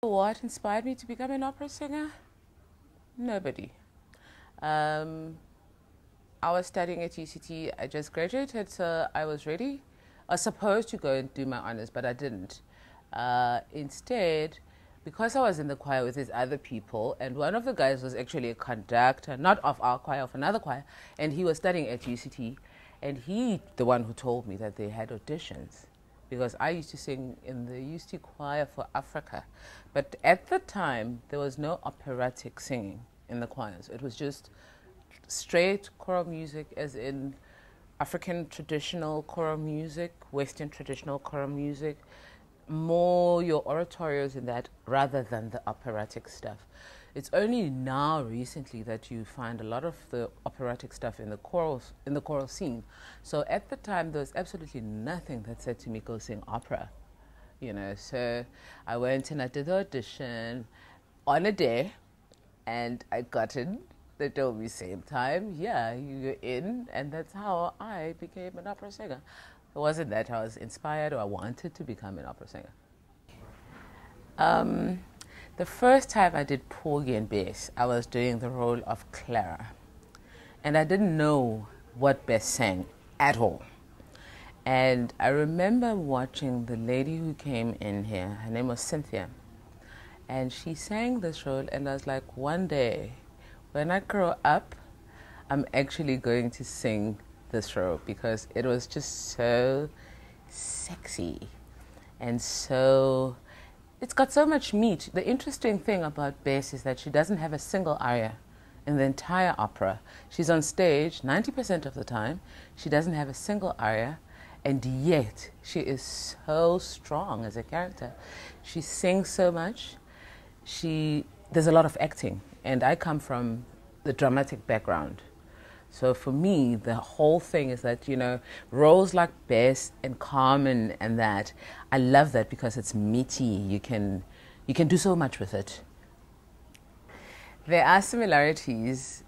What inspired me to become an opera singer? Nobody. I was studying at UCT. I just graduated, so I was ready. I was supposed to go and do my honors, but I didn't. Instead, because I was in the choir with these other people, and one of the guys was actually a conductor, not of our choir, of another choir, and he was studying at UCT, and the one who told me that they had auditions, because I used to sing in the UCT choir for Africa. But at the time, there was no operatic singing in the choirs. It was just straight choral music, as in African traditional choral music, Western traditional choral music, more your oratorios in that rather than the operatic stuff. It's only now recently that you find a lot of the operatic stuff in the choral scene. So at the time, there was absolutely nothing that said to me, go sing opera. You know, so I went and I did the audition on a day, and I got in. They told me same time, yeah, you're in, and that's how I became an opera singer. It wasn't that I was inspired or I wanted to become an opera singer. The first time I did Porgy Bess, I was doing the role of Clara, and I didn't know what Bess sang at all. And I remember watching the lady who came in here, her name was Cynthia, and she sang this role, and I was like, one day, when I grow up, I'm actually going to sing this role, because it was just so sexy and so, it's got so much meat. The interesting thing about Bess is that she doesn't have a single aria in the entire opera. She's on stage 90% of the time. She doesn't have a single aria, and yet she is so strong as a character. She sings so much. There's a lot of acting, and I come from the dramatic background. So for me, the whole thing is that, you know, roles like Bess and Carmen and that, I love that because it's meaty. You can do so much with it. There are similarities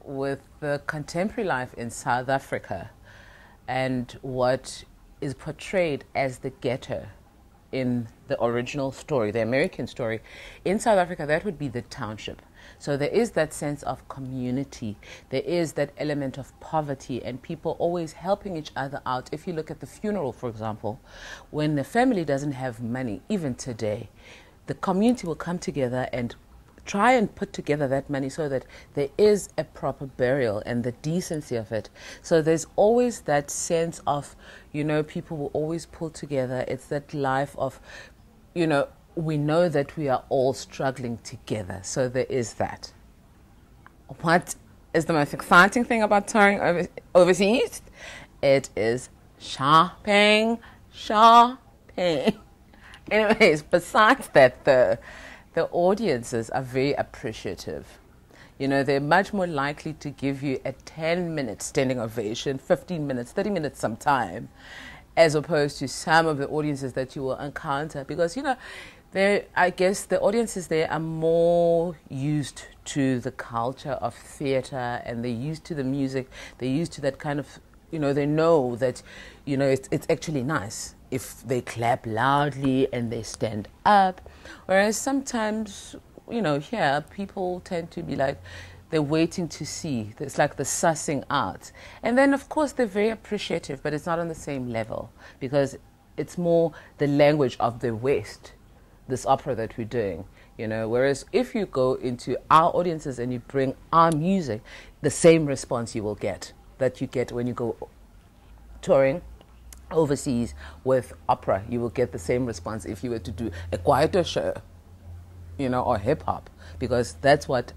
with the contemporary life in South Africa and what is portrayed as the ghetto in the original story, the American story. In South Africa, that would be the township. So there is that sense of community. There is that element of poverty and people always helping each other out. If you look at the funeral, for example, when the family doesn't have money, even today, the community will come together and try and put together that money so that there is a proper burial and the decency of it. So there's always that sense of, you know, people will always pull together. It's that life of, you know, we know that we are all struggling together. So there is that. What is the most exciting thing about touring overseas? It is shopping, shopping. Anyways, besides that, the audiences are very appreciative. You know, they're much more likely to give you a 10-minute standing ovation, 15 minutes, 30 minutes sometime, as opposed to some of the audiences that you will encounter. Because, you know, I guess the audiences there are more used to the culture of theatre, and they're used to the music. They're used to that kind of, you know, they know that, you know, it's actually nice if they clap loudly and they stand up. Whereas sometimes, you know, here people tend to be like, they're waiting to see. It's like the sussing out. And then, of course, they're very appreciative, but it's not on the same level because it's more the language of the West, this opera that we're doing, you know. Whereas if you go into our audiences and you bring our music, the same response you will get that you get when you go touring overseas with opera. You will get the same response if you were to do a quieter show, you know, or hip-hop, because that's what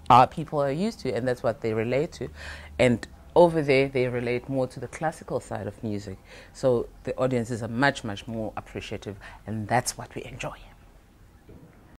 our people are used to and that's what they relate to. And over there, they relate more to the classical side of music. So the audiences are much, much more appreciative, and that's what we enjoy.